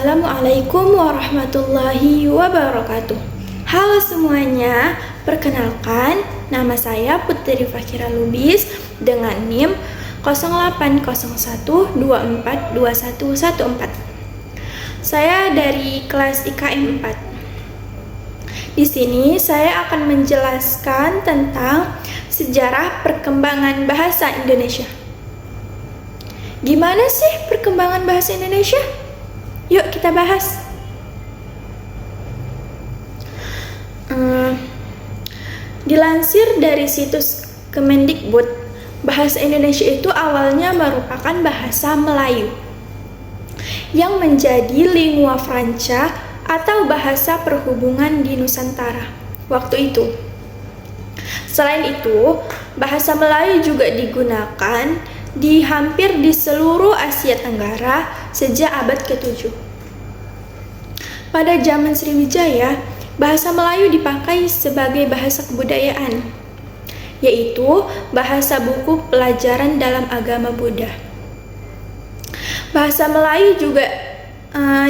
Assalamualaikum warahmatullahi wabarakatuh. Halo semuanya, perkenalkan nama saya Putri Fakira Lubis dengan NIM 0801242114. Saya dari kelas IKM 4. Di sini saya akan menjelaskan tentang sejarah perkembangan bahasa Indonesia. Gimana sih perkembangan bahasa Indonesia? Yuk kita bahas. Dilansir dari situs Kemendikbud, bahasa Indonesia itu awalnya merupakan bahasa Melayu yang menjadi lingua franca atau bahasa perhubungan di Nusantara waktu itu. Selain itu, bahasa Melayu juga digunakan di hampir di seluruh Asia Tenggara sejak abad ke-7. Pada zaman Sriwijaya, bahasa Melayu dipakai sebagai bahasa kebudayaan, yaitu bahasa buku pelajaran dalam agama Buddha. Bahasa Melayu juga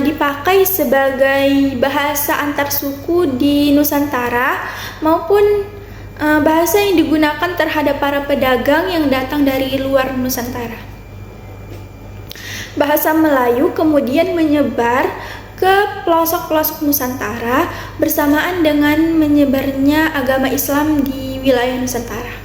dipakai sebagai bahasa antar suku di Nusantara maupun bahasa yang digunakan terhadap para pedagang yang datang dari luar Nusantara. Bahasa Melayu kemudian menyebar ke pelosok-pelosok Nusantara bersamaan dengan menyebarnya agama Islam di wilayah Nusantara.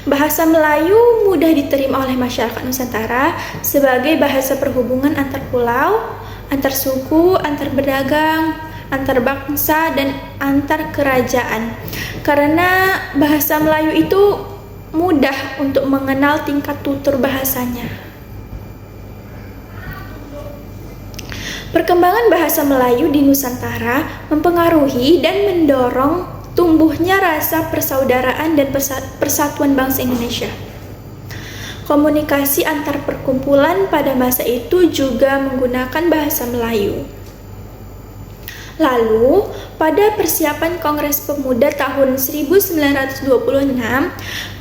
Bahasa Melayu mudah diterima oleh masyarakat Nusantara sebagai bahasa perhubungan antar pulau, antar suku, antar pedagang, antar bangsa, dan antar kerajaan. Karena bahasa Melayu itu mudah untuk mengenal tingkat tutur bahasanya. Perkembangan bahasa Melayu di Nusantara mempengaruhi dan mendorong tumbuhnya rasa persaudaraan dan persatuan bangsa Indonesia. Komunikasi antar perkumpulan pada masa itu juga menggunakan bahasa Melayu. Lalu, pada persiapan Kongres Pemuda tahun 1926,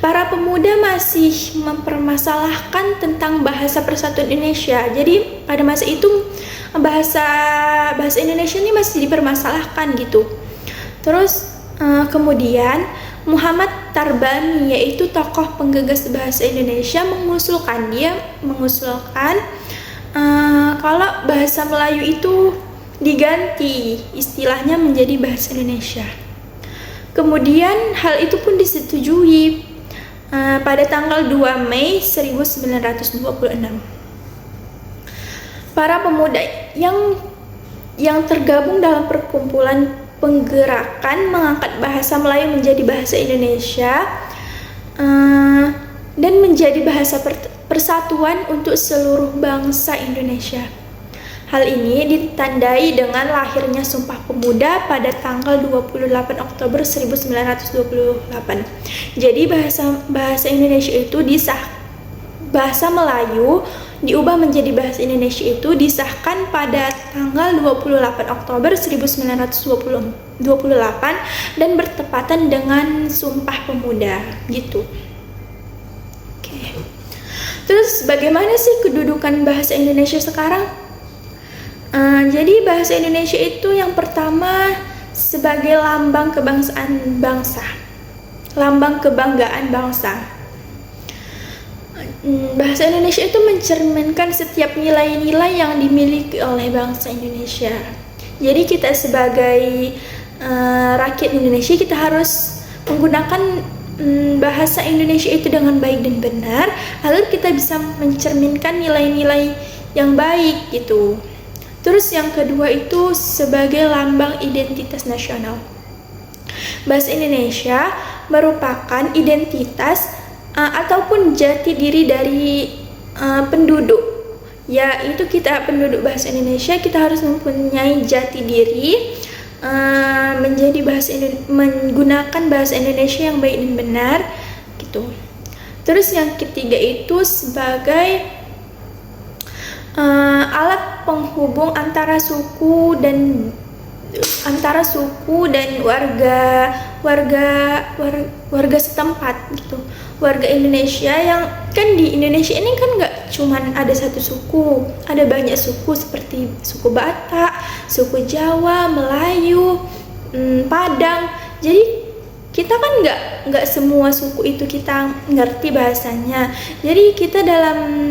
para pemuda masih mempermasalahkan tentang bahasa persatuan Indonesia. Jadi, pada masa itu bahasa Indonesia ini masih dipermasalahkan gitu. Terus kemudian Muhammad Tarbani, yaitu tokoh penggagas bahasa Indonesia, mengusulkan kalau bahasa Melayu itu diganti istilahnya menjadi bahasa Indonesia. Kemudian hal itu pun disetujui pada tanggal 2 Mei 1926. Para pemuda yang tergabung dalam perkumpulan penggerakan mengangkat bahasa Melayu menjadi bahasa Indonesia dan menjadi bahasa persatuan untuk seluruh bangsa Indonesia. Hal ini ditandai dengan lahirnya Sumpah Pemuda pada tanggal 28 Oktober 1928. Jadi bahasa Indonesia itu bahasa Melayu diubah menjadi bahasa Indonesia itu disahkan pada tanggal 28 Oktober 1928 dan bertepatan dengan Sumpah Pemuda gitu. Oke. Terus bagaimana sih kedudukan bahasa Indonesia sekarang? Jadi bahasa Indonesia itu yang pertama sebagai lambang kebangsaan bangsa, lambang kebanggaan bangsa. Bahasa Indonesia itu mencerminkan setiap nilai-nilai yang dimiliki oleh bangsa Indonesia. Jadi kita sebagai rakyat Indonesia, kita harus menggunakan bahasa Indonesia itu dengan baik dan benar agar kita bisa mencerminkan nilai-nilai yang baik gitu. Terus yang kedua itu sebagai lambang identitas nasional. Bahasa Indonesia merupakan identitas ataupun jati diri dari penduduk. Yaitu kita penduduk bahasa Indonesia, kita harus mempunyai jati diri menggunakan bahasa Indonesia yang baik dan benar gitu. Terus yang ketiga itu sebagai alat penghubung antara suku dan antara suku dan warga setempat gitu. Warga Indonesia yang kan di Indonesia ini kan nggak cuman ada satu suku, ada banyak suku seperti suku Batak, suku Jawa, Melayu, Padang. Jadi kita kan nggak semua suku itu kita ngerti bahasanya. Jadi kita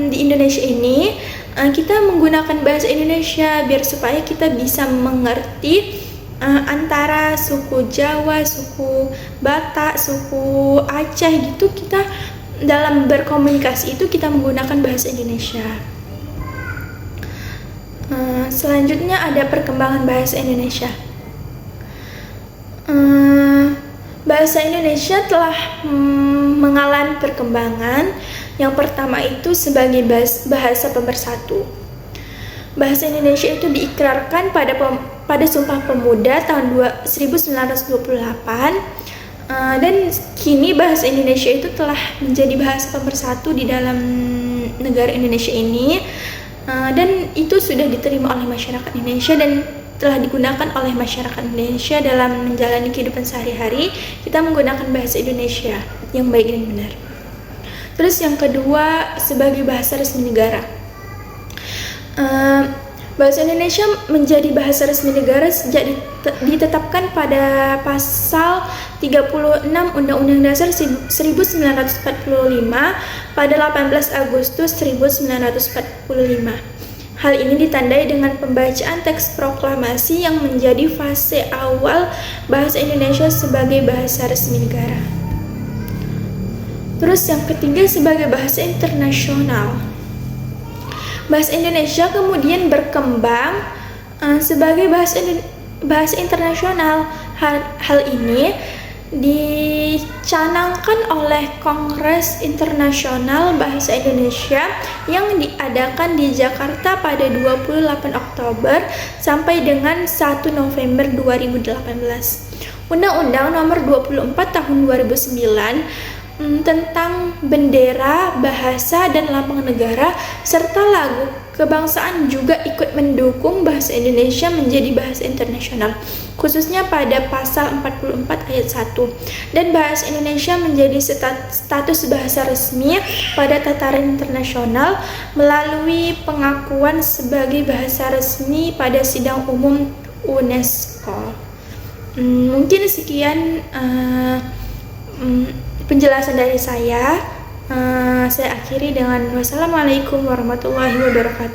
di Indonesia ini kita menggunakan bahasa Indonesia biar supaya kita bisa mengerti antara suku Jawa, suku Batak, suku Aceh gitu. Kita dalam berkomunikasi itu kita menggunakan bahasa Indonesia. Selanjutnya ada perkembangan bahasa Indonesia. Bahasa Indonesia telah mengalami perkembangan. Yang pertama itu sebagai bahasa pemersatu. Bahasa Indonesia itu diikrarkan pada Sumpah Pemuda tahun 1928, dan kini bahasa Indonesia itu telah menjadi bahasa pemersatu di dalam negara Indonesia ini, dan itu sudah diterima oleh masyarakat Indonesia dan telah digunakan oleh masyarakat Indonesia dalam menjalani kehidupan sehari-hari. Kita menggunakan bahasa Indonesia yang baik dan benar. Terus yang kedua sebagai bahasa resmi negara. Bahasa Indonesia menjadi bahasa resmi negara sejak ditetapkan pada pasal 36 Undang-Undang Dasar 1945 pada 18 Agustus 1945. Hal ini ditandai dengan pembacaan teks proklamasi yang menjadi fase awal bahasa Indonesia sebagai bahasa resmi negara. Terus yang ketiga sebagai bahasa internasional. Bahasa Indonesia kemudian berkembang sebagai bahasa internasional. Hal ini dicanangkan oleh Kongres Internasional Bahasa Indonesia yang diadakan di Jakarta pada 28 Oktober sampai dengan 1 November 2018. Undang-Undang Nomor 24 Tahun 2009 tentang bendera, bahasa, dan lambang negara serta lagu kebangsaan juga ikut mendukung bahasa Indonesia menjadi bahasa internasional, khususnya pada pasal 44 ayat 1, dan bahasa Indonesia menjadi status bahasa resmi pada tataran internasional melalui pengakuan sebagai bahasa resmi pada sidang umum UNESCO. Mungkin sekian penjelasan dari saya. Saya akhiri dengan wassalamualaikum warahmatullahi wabarakatuh.